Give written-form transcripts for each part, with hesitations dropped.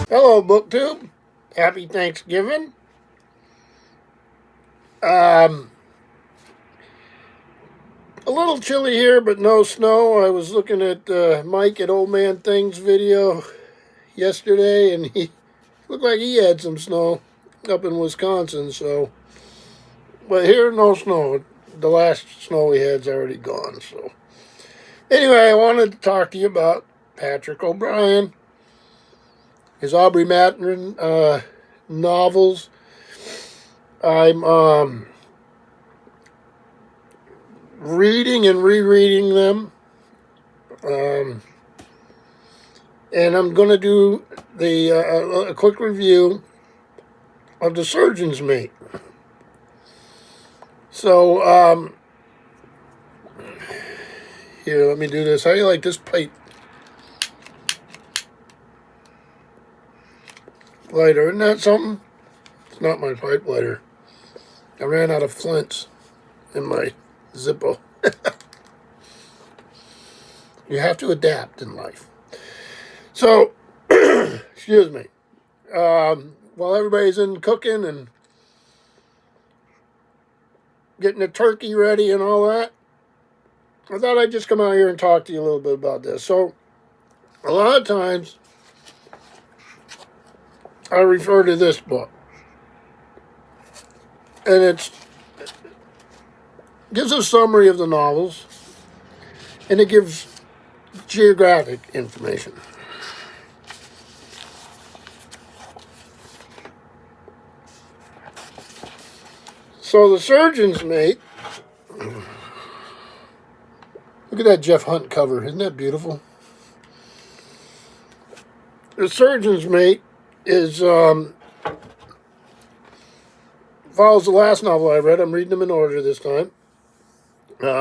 Hello, BookTube. Happy Thanksgiving. Um, a little chilly here, but no snow. I was looking at Mike at Old Man Things video yesterday, and he looked like he had some snow up in Wisconsin. But here, no snow. The last snow we had's already gone. So, anyway, I wanted to talk to you about Patrick O'Brian, his Aubrey Maturin novels. I'm reading and rereading them. And I'm going to do a quick review of The Surgeon's Mate. So, here, let me do this. How do you like this pipe lighter? Isn't that something? It's not my pipe lighter. I ran out of flints in my Zippo. You have to adapt in life. So, excuse me. While everybody's in cooking and getting the turkey ready and all that, I thought I'd just come out here and talk to you a little bit about this. So, a lot of times, I refer to this book, and it gives a summary of the novels, and it gives geographic information. So The Surgeon's Mate, look at that Jeff Hunt cover, isn't that beautiful? The Surgeon's Mate is follows the last novel I read. I'm reading them in order this time.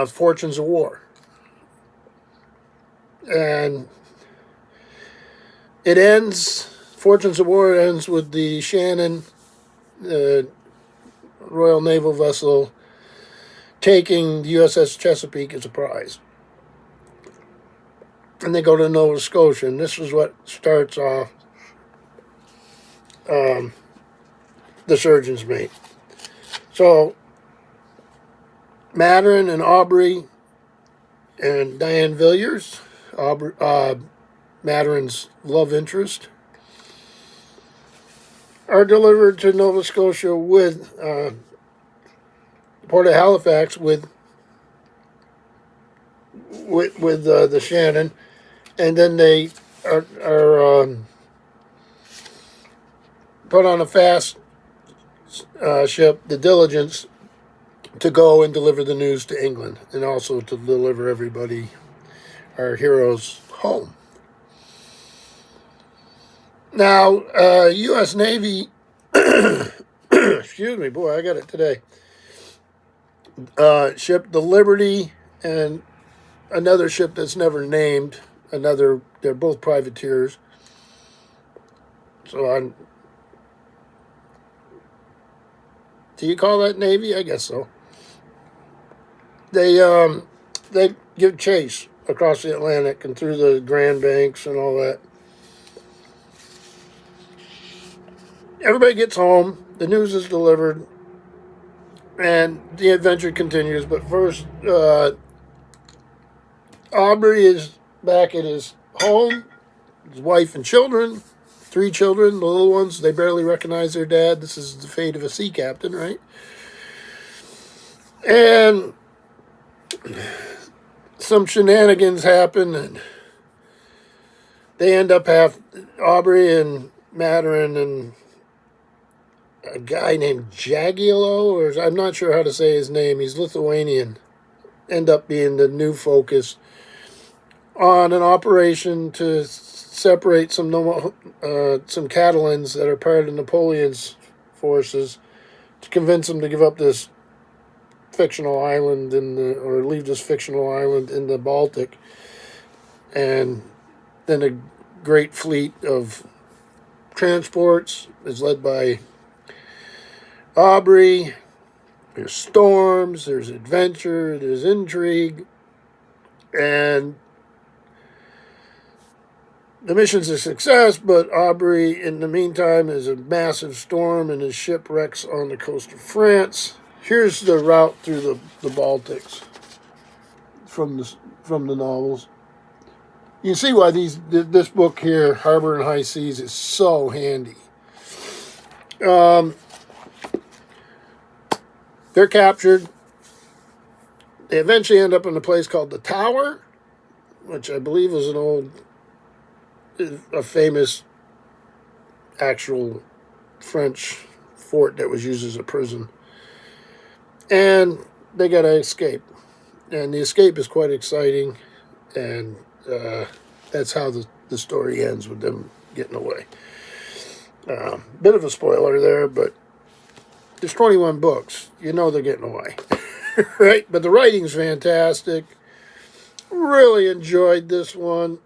Fortunes of War. And it ends, Fortunes of War ends with the Shannon Royal Naval vessel taking the USS Chesapeake as a prize. And they go to Nova Scotia, and this is what starts off The Surgeon's Mate. So, Maturin and Aubrey and Diane Villiers, Maturin's love interest, are delivered to Nova Scotia with Port of Halifax with the Shannon, and then they are put on a fast ship, the Diligence, to go and deliver the news to England, and also to deliver everybody, our heroes, home. Now, U.S. Navy, excuse me, boy, I got it today, ship the Liberty and another ship that's never named, they're both privateers. So do you call that Navy? I guess so. They give chase across the Atlantic and through the Grand Banks and all that. Everybody gets home, the news is delivered, and the adventure continues. But first, Aubrey is back at his home, his wife and children, 3 children, the little ones. They barely recognize their dad. This is the fate of a sea captain, right? And some shenanigans happen, and they end up Aubrey and Maturin and a guy named Jagiello, or I'm not sure how to say his name. He's Lithuanian. End up being the new focus on an operation to separate some Catalans that are part of Napoleon's forces, to convince them to give up this fictional island or leave this fictional island in the Baltic. And then a great fleet of transports is led by Aubrey. There's storms, there's adventure, there's intrigue, and The mission's a success, but Aubrey, in the meantime, is a massive storm and his ship wrecks on the coast of France. Here's the route through the Baltics from the novels. You can see why this book here, Harbor and High Seas, is so handy. They're captured. They eventually end up in a place called the Tower, which I believe is a famous actual French fort that was used as a prison. And they got to escape. And the escape is quite exciting. And that's how the story ends, with them getting away. Bit of a spoiler there, but there's 21 books. You know they're getting away. Right? But the writing's fantastic. Really enjoyed this one.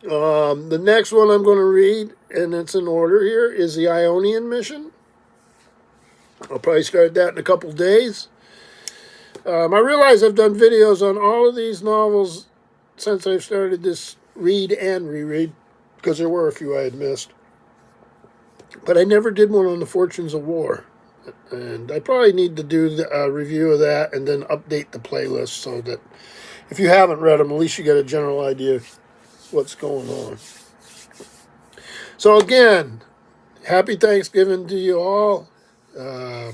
The next one I'm going to read, and it's in order here, is the Ionian Mission. I'll probably start that in a couple days. I realize I've done videos on all of these novels since I've started this read and reread, because there were a few I had missed. But I never did one on the Fortunes of War. And I probably need to do a review of that and then update the playlist so that if you haven't read them, at least you get a general idea of what's going on. So again, happy Thanksgiving to you all. I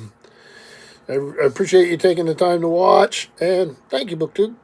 appreciate you taking the time to watch, and thank you, BookTube.